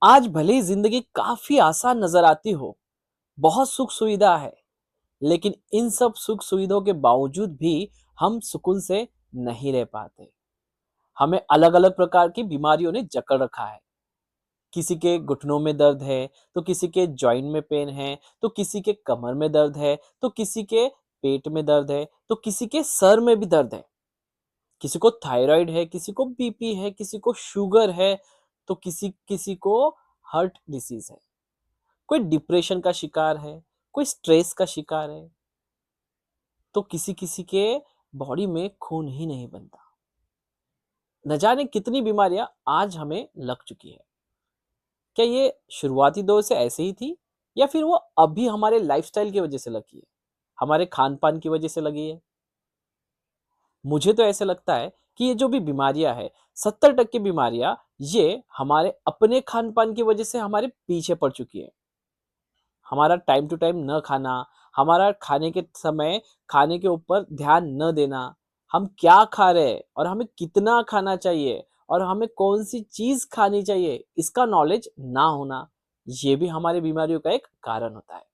आज भले ही जिंदगी काफी आसान नजर आती हो, बहुत सुख सुविधा है, लेकिन इन सब सुख सुविधाओं के बावजूद भी हम सुकून से नहीं रह पाते। हमें अलग अलग प्रकार की बीमारियों ने जकड़ रखा है। किसी के घुटनों में दर्द है, तो किसी के जॉइंट में पेन है, तो किसी के कमर में दर्द है, तो किसी के पेट में दर्द है, तो किसी के सर में भी दर्द है। किसी को थायराइड है, किसी को बीपी है, किसी को शुगर है, तो किसी किसी को हार्ट डिसीज है। कोई डिप्रेशन का शिकार है, कोई स्ट्रेस का शिकार है, तो किसी किसी के बॉडी में खून ही नहीं बनता। न जाने कितनी बीमारियां आज हमें लग चुकी है। क्या ये शुरुआती दौर से ऐसे ही थी, या फिर वो अभी हमारे लाइफस्टाइल की वजह से लगी है, हमारे खान पान की वजह से लगी है? मुझे तो ऐसे लगता है कि ये जो भी बीमारियां है, 70% बीमारियां ये हमारे अपने खान पान की वजह से हमारे पीछे पड़ चुकी है। हमारा टाइम टू टाइम न खाना, हमारा खाने के समय खाने के ऊपर ध्यान न देना, हम क्या खा रहे हैं और हमें कितना खाना चाहिए और हमें कौन सी चीज खानी चाहिए, इसका नॉलेज ना होना, ये भी हमारी बीमारियों का एक कारण होता है।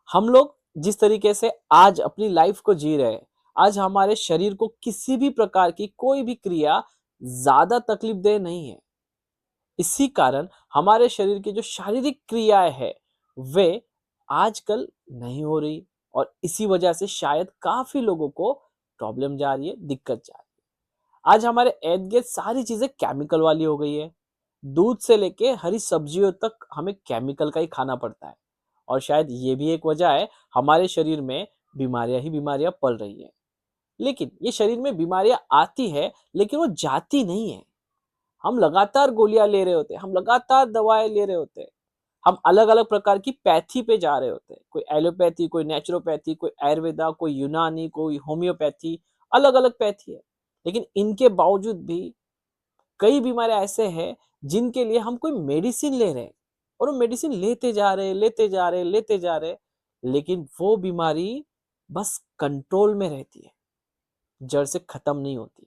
हम लोग जिस तरीके से आज अपनी लाइफ को जी रहे हैं, आज हमारे शरीर को किसी भी प्रकार की कोई भी क्रिया ज्यादा तकलीफ दे नहीं है। इसी कारण हमारे शरीर की जो शारीरिक क्रियाएं है, वे आजकल नहीं हो रही, और इसी वजह से शायद काफी लोगों को प्रॉब्लम जा रही है, दिक्कत जा रही है। आज हमारे इर्द गिर्द सारी चीजें केमिकल वाली हो गई है। दूध से लेके हरी सब्जियों तक हमें केमिकल का ही खाना पड़ता है, और शायद ये भी एक वजह है हमारे शरीर में बीमारियां ही बीमारियां पल रही है। लेकिन ये शरीर में बीमारियां आती है, लेकिन वो जाती नहीं है। हम लगातार गोलियां ले रहे होते हैं, हम लगातार दवाएं ले रहे होते हैं, हम अलग अलग प्रकार की पैथी पे जा रहे होते हैं। कोई एलोपैथी, कोई नेचुरोपैथी, कोई आयुर्वेदा, कोई यूनानी, कोई होम्योपैथी, अलग अलग पैथी है। लेकिन इनके बावजूद भी कई बीमारियां ऐसे हैं जिनके लिए हम कोई मेडिसिन ले रहे हैं, और वो मेडिसिन लेते जा रहे, लेते जा रहे, लेते जा रहे, लेकिन वो बीमारी बस कंट्रोल में रहती है, जड़ से खत्म नहीं होती।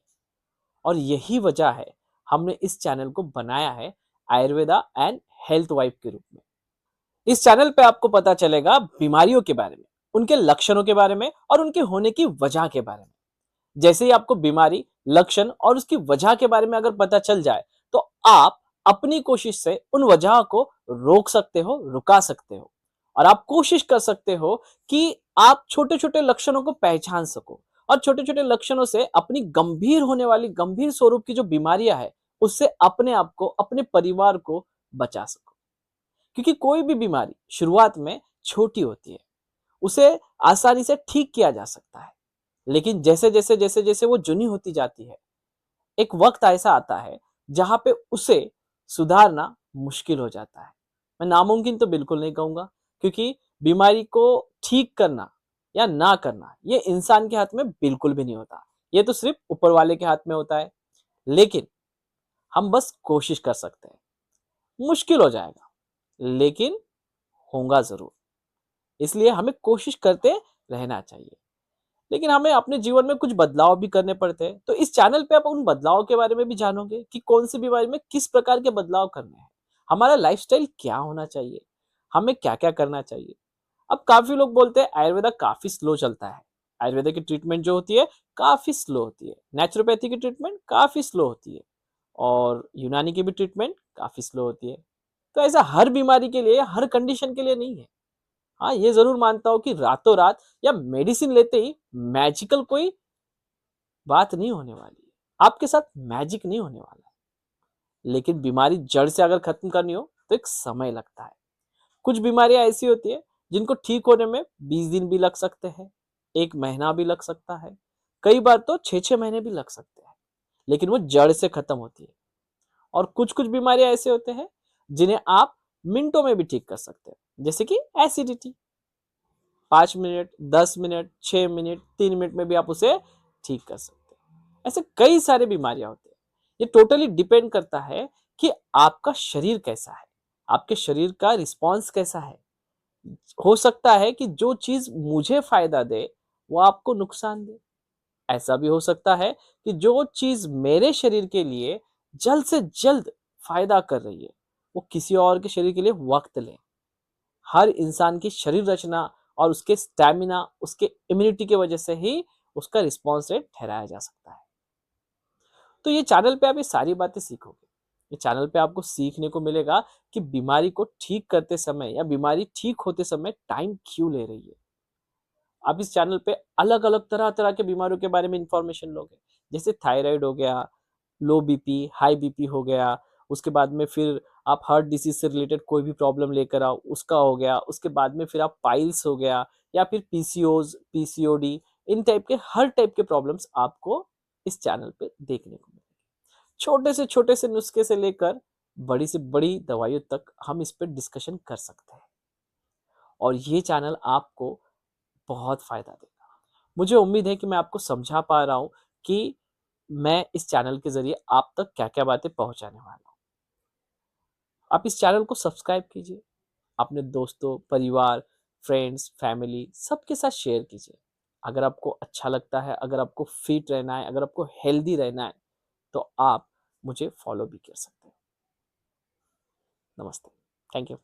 और यही वजह है हमने इस चैनल को बनाया है आयुर्वेदा एंड हेल्थ वाइब के रूप में। इस चैनल पे आपको पता चलेगा बीमारियों के बारे में, उनके लक्षणों के बारे में और उनके होने की वजह के बारे में। जैसे ही आपको बीमारी, लक्षण और उसकी वजह के बारे में अगर पता चल जाए, तो आप अपनी कोशिश से उन वजह को रोक सकते हो, रुका सकते हो, और आप कोशिश कर सकते हो कि आप छोटे छोटे लक्षणों को पहचान सको, और छोटे छोटे लक्षणों से अपनी गंभीर होने वाली गंभीर स्वरूप की जो बीमारियां है, उससे अपने आप को, अपने परिवार को बचा सको। क्योंकि कोई भी बीमारी शुरुआत में छोटी होती है, उसे आसानी से ठीक किया जा सकता है, लेकिन जैसे जैसे वो जुनी होती जाती है, एक वक्त ऐसा आता है जहां पे उसे सुधारना मुश्किल हो जाता है। मैं नामुमकिन तो बिल्कुल नहीं कहूंगा, क्योंकि बीमारी को ठीक करना या ना करना ये इंसान के हाथ में बिल्कुल भी नहीं होता। ये तो सिर्फ ऊपर वाले के हाथ में होता है। लेकिन हम बस कोशिश कर सकते हैं। मुश्किल हो जाएगा, लेकिन होगा जरूर। इसलिए हमें कोशिश करते रहना चाहिए। लेकिन हमें अपने जीवन में कुछ बदलाव भी करने पड़ते हैं। तो इस चैनल पे आप उन बदलाव के बारे में भी जानोगे कि कौन सी बीमारी में किस प्रकार के बदलाव करने हैं, हमारा लाइफस्टाइल क्या होना चाहिए, हमें क्या क्या करना चाहिए। अब काफी लोग बोलते हैं आयुर्वेदा काफी स्लो चलता है, आयुर्वेदा की ट्रीटमेंट जो होती है काफी स्लो होती है, नेचुरोपैथी की ट्रीटमेंट काफी स्लो होती है, और यूनानी की भी ट्रीटमेंट काफी स्लो होती है। तो ऐसा हर बीमारी के लिए, हर कंडीशन के लिए नहीं है। हाँ, ये जरूर मानता हूं कि रातों रात या मेडिसिन लेते ही मैजिकल कोई बात नहीं होने वाली है, आपके साथ मैजिक नहीं होने वाला है। लेकिन बीमारी जड़ से अगर खत्म करनी हो तो एक समय लगता है। कुछ बीमारियां ऐसी होती है जिनको ठीक होने में 20 दिन भी लग सकते हैं, 1 महीना भी लग सकता है, कई बार तो 6-6 महीने भी लग सकते हैं, लेकिन वो जड़ से खत्म होती है। और कुछ कुछ बीमारियां ऐसे होते हैं जिन्हें आप मिनटों में भी ठीक कर सकते हैं, जैसे कि acidity. 5 minute, 10 minute, 6 minute, 3 minute में भी आप उसे ठीक कर सकते हैं। ऐसे कई सारे बीमारियां होती है। ये टोटली डिपेंड करता है कि आपका शरीर कैसा है, आपके शरीर का रिस्पॉन्स कैसा है। हो सकता है कि जो चीज मुझे फायदा दे वो आपको नुकसान दे। ऐसा भी हो सकता है कि जो चीज मेरे शरीर के लिए जल्द से जल्द फ़ायदा कर रही है, वो किसी और के शरीर के लिए वक़्त लें। हर इंसान की शरीर रचना और उसके स्टैमिना, उसके इम्यूनिटी की वजह से ही उसका रिस्पॉन्स रेट ठहराया जा सकता है। तो ये चैनल पे आप ये सारी बातें सीखोगे। ये चैनल पे आपको सीखने को मिलेगा कि बीमारी को ठीक करते समय या बीमारी ठीक होते समय टाइम क्यों ले रही है। आप इस चैनल पे अलग-अलग तरह-तरह के बीमारियों के बारे में इन्फॉर्मेशन लोगे। जैसे थायराइड हो गया, लो बीपी, हाई बीपी हो गया, उसके बाद में फिर आप हार्ट डिसीज़ से रिलेटेड कोई भी प्रॉब्लम लेकर आओ, उसका हो गया। उसके बाद में फिर आप पाइल्स हो गया या फिर पीसीओज़, पीसीओडी, इन टाइप के हर टाइप के प्रॉब्लम्स आपको इस चैनल पे देखने को मिलेंगे। छोटे से नुस्खे से लेकर बड़ी से बड़ी दवाइयों तक हम इस पे डिस्कशन कर सकते हैं और ये चैनल आपको बहुत फ़ायदा देगा। मुझे उम्मीद है कि मैं आपको समझा पा रहा हूँ कि मैं इस चैनल के ज़रिए आप तक क्या-क्या बातें पहुँचाने वाला हूँ। आप इस चैनल को सब्सक्राइब कीजिए, अपने दोस्तों, परिवार, फ्रेंड्स, फैमिली सबके साथ शेयर कीजिए। अगर आपको अच्छा लगता है, अगर आपको फिट रहना है, अगर आपको हेल्दी रहना है, तो आप मुझे फॉलो भी कर सकते हैं। नमस्ते। Thank you.